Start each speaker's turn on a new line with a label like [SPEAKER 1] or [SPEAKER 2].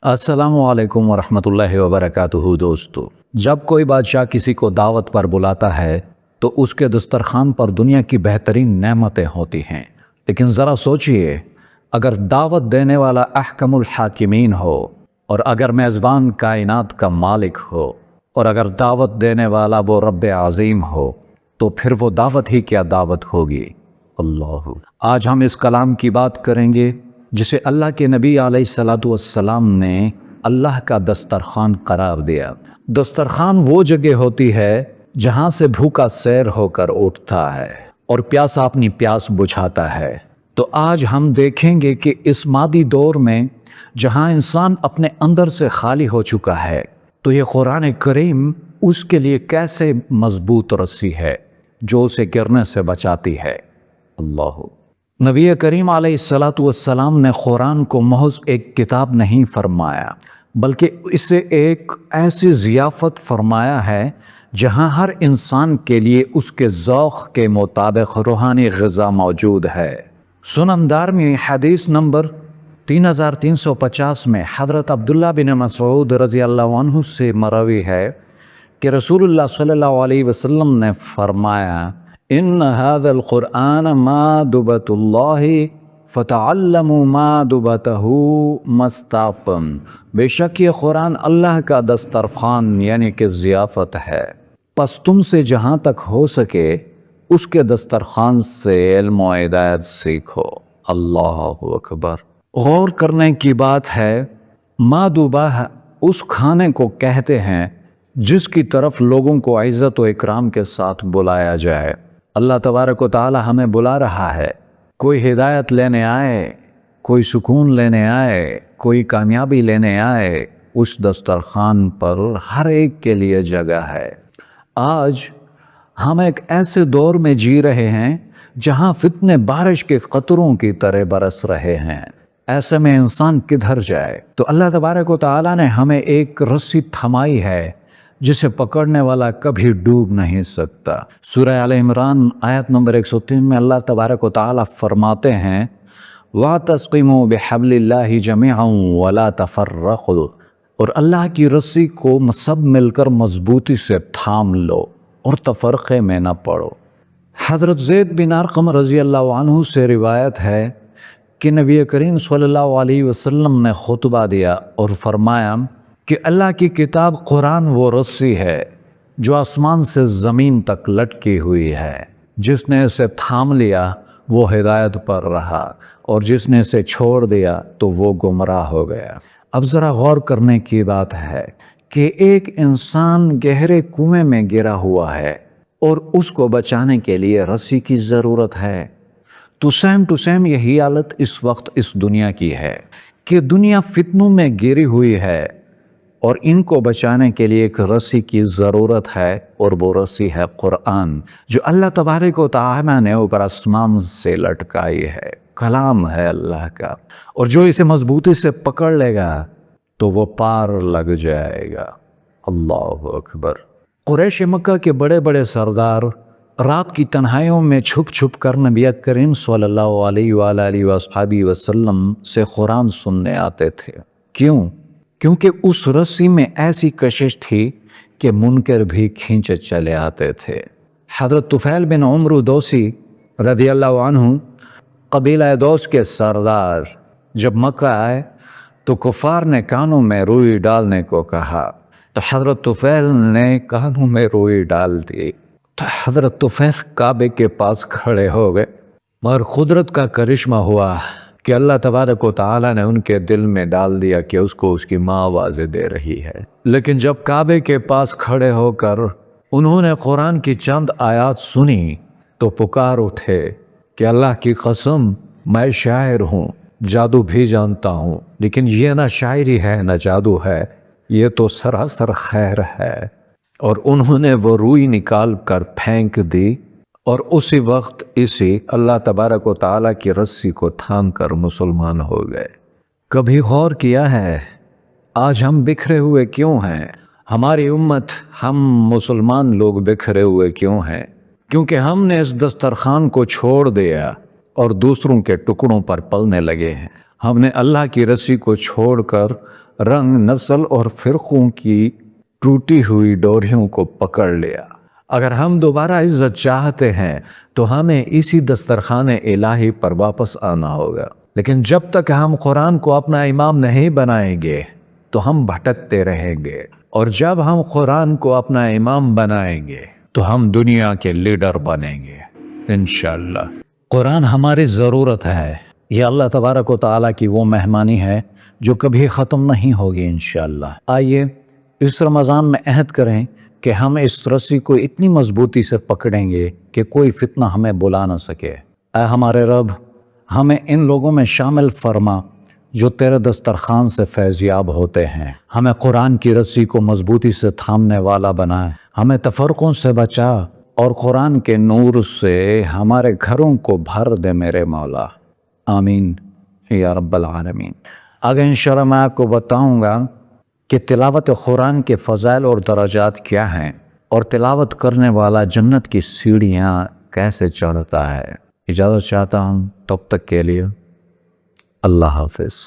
[SPEAKER 1] अस्सलामु अलैकुम वरहमतुल्लाहि वबरकातुहू। दोस्तों, जब कोई बादशाह किसी को दावत पर बुलाता है तो उसके दस्तरखान पर दुनिया की बेहतरीन नेमतें होती हैं। लेकिन ज़रा सोचिए, अगर दावत देने वाला अहकमुल हाकिमीन हो, और अगर मेज़बान कायनात का मालिक हो, और अगर दावत देने वाला वो रब्बे अज़ीम हो, तो फिर वो दावत ही क्या दावत होगी। अल्लाह। आज हम इस कलाम की बात करेंगे जिसे अल्लाह के नबी अलैहिस्सलातु वस्सलाम ने अल्लाह का दस्तरखान करार दिया। दस्तरखान वो जगह होती है जहाँ से भूखा सैर होकर उठता है और प्यासा अपनी प्यास बुझाता है। तो आज हम देखेंगे कि इस मादी दौर में जहाँ इंसान अपने अंदर से खाली हो चुका है, तो ये कुरान करीम उसके लिए कैसे मजबूत रस्सी है जो उसे गिरने से बचाती है। अल्लाह। नबी करीम अलैहिस्सलातु वस्सलाम ने कुरान को महज एक किताब नहीं फरमाया, बल्कि इसे एक ऐसी ज़ियाफ़त फरमाया है जहाँ हर इंसान के लिए उसके ज़ौक़ के मुताबिक रूहानी ग़िज़ा मौजूद है। सुननदार में हदीस नंबर 3350 में हज़रत अब्दुल्ला बिन मसऊद रज़ी अल्लाहु अन्हु से मरवी है कि रसूलुल्लाह सल्लल्लाहु अलैहि वसल्लम ने फरमाया, इन हाज़ल क़ुरआन मादुबतुल्लाहि फ़तअल्लमू मादुबतहू मस्ताक़म। बेशक ये कुरान अल्लाह का दस्तरखान यानी कि ज़ियाफ़त है, पस तुमसे जहाँ तक हो सके उसके दस्तरखान से इल्म व हिदायत सीखो। अल्लाहु अकबर। गौर करने की बात है, मादुबा उस खाने को कहते हैं जिसकी तरफ लोगों को इज़्ज़त व इकराम के साथ बुलाया जाए। अल्लाह तबारक व तआला हमें बुला रहा है, कोई हिदायत लेने आए, कोई सुकून लेने आए, कोई कामयाबी लेने आए, उस दस्तरखान पर हर एक के लिए जगह है। आज हम एक ऐसे दौर में जी रहे हैं जहाँ फितने बारिश के कतरों की तरह बरस रहे हैं। ऐसे में इंसान किधर जाए? तो अल्लाह तबारक व तआला ने हमें एक रस्सी थमाई है जिसे पकड़ने वाला कभी डूब नहीं सकता। सूरह आल इमरान आयत नंबर 103 में अल्लाह तबारक व तआला फरमाते हैं, वातस्क़िमू बिहब्लिल्लाहि जमीअन वला तफ़र्रक़ू। और अल्लाह की रस्सी को सब मिलकर मजबूती से थाम लो और तफ़र्क़े में न पड़ो। हज़रत ज़ैद बिन अरक़म रज़ी अल्लाहु अन्हु से रिवायत है कि नबी करीम सल्लल्लाहु अलैहि वसल्लम ने खुतबा दिया और फरमाया कि अल्लाह की किताब कुरान वो रस्सी है जो आसमान से ज़मीन तक लटकी हुई है। जिसने इसे थाम लिया वो हिदायत पर रहा और जिसने इसे छोड़ दिया तो वो गुमराह हो गया। अब ज़रा गौर करने की बात है कि एक इंसान गहरे कुएं में गिरा हुआ है और उसको बचाने के लिए रस्सी की ज़रूरत है। तो सेम टू सेम यही हालत इस वक्त इस दुनिया की है कि दुनिया फितनों में गिरी हुई है और इनको बचाने के लिए एक रस्सी की ज़रूरत है, और वो रस्सी है कुरान, जो अल्लाह तबारक व तआला ने ऊपर आसमान से लटकाई है। कलाम है अल्लाह का, और जो इसे मजबूती से पकड़ लेगा तो वो पार लग जाएगा। अल्लाहु अकबर। कुरैश मक्का के बड़े बड़े सरदार रात की तन्हाइयों में छुप छुप कर नबी करीम सल्लल्लाहु अलैहि वसल्लम से कुरान सुनने आते थे। क्यों? क्योंकि उस रस्सी में ऐसी कशिश थी कि मुनकर भी खींचे चले आते थे। हज़रत तुफ़ैल बिन उम्र दोसी रज़ी अल्लाहु अन्हु कबीला दोस के सरदार जब मक्का आए तो कुफ़ार ने कानों में रुई डालने को कहा, तो हज़रत तुफ़ैल ने कानों में रुई डाल दी। तो हज़रत तुफ़ैल काबे के पास खड़े हो गए, मगर कुदरत का करिश्मा हुआ कि अल्लाह तबारक व तआला ने उनके दिल में डाल दिया कि उसको उसकी माँ आवाज़ें दे रही है। लेकिन जब काबे के पास खड़े होकर उन्होंने कुरान की चंद आयत सुनी तो पुकार उठे कि अल्लाह की कसम, मैं शायर हूँ, जादू भी जानता हूँ, लेकिन ये ना शायरी है ना जादू है, ये तो सरासर खैर है। और उन्होंने वो रुई निकाल कर फेंक दी और उसी वक्त इसी अल्लाह तबारक व तआला की रस्सी को थाम कर मुसलमान हो गए। कभी गौर किया है आज हम बिखरे हुए क्यों हैं? हमारी उम्मत, हम मुसलमान लोग बिखरे हुए क्यों हैं? क्योंकि हमने इस दस्तरखान को छोड़ दिया और दूसरों के टुकड़ों पर पलने लगे हैं। हमने अल्लाह की रस्सी को छोड़कर رنگ نسل اور فرقوں کی ٹوٹی ہوئی ڈوریوں کو پکڑ لیا۔ اگر ہم دوبارہ عزت چاہتے ہیں تو ہمیں اسی دسترخوان الہی پر واپس آنا ہوگا، لیکن جب تک ہم قرآن کو اپنا امام نہیں بنائیں گے تو ہم بھٹکتے رہیں گے، اور جب ہم قرآن کو اپنا امام بنائیں گے تو ہم دنیا کے لیڈر بنیں گے انشاءاللہ۔ قرآن ہماری ضرورت ہے، یہ اللہ تبارک و تعالیٰ کی وہ مہمانی ہے جو کبھی ختم نہیں ہوگی انشاءاللہ۔ آئیے اس رمضان میں عہد کریں کہ ہم اس رسی کو اتنی مضبوطی سے پکڑیں گے کہ کوئی فتنہ ہمیں بلا نہ سکے۔ اے ہمارے رب، ہمیں ان لوگوں میں شامل فرما جو تیرے دسترخوان سے فیضیاب ہوتے ہیں۔ ہمیں قرآن کی رسی کو مضبوطی سے تھامنے والا بنائے، ہمیں تفرقوں سے بچا، اور قرآن کے نور سے ہمارے گھروں کو بھر دے میرے مولا، آمین یا رب العالمین۔ آگے انشاءاللہ میں آپ کو بتاؤں گا کہ تلاوت قرآن کے فضائل اور درجات کیا ہیں، اور تلاوت کرنے والا جنت کی سیڑھیاں کیسے چڑھتا ہے۔ اجازت چاہتا ہوں، تب تک کے لیے اللہ حافظ۔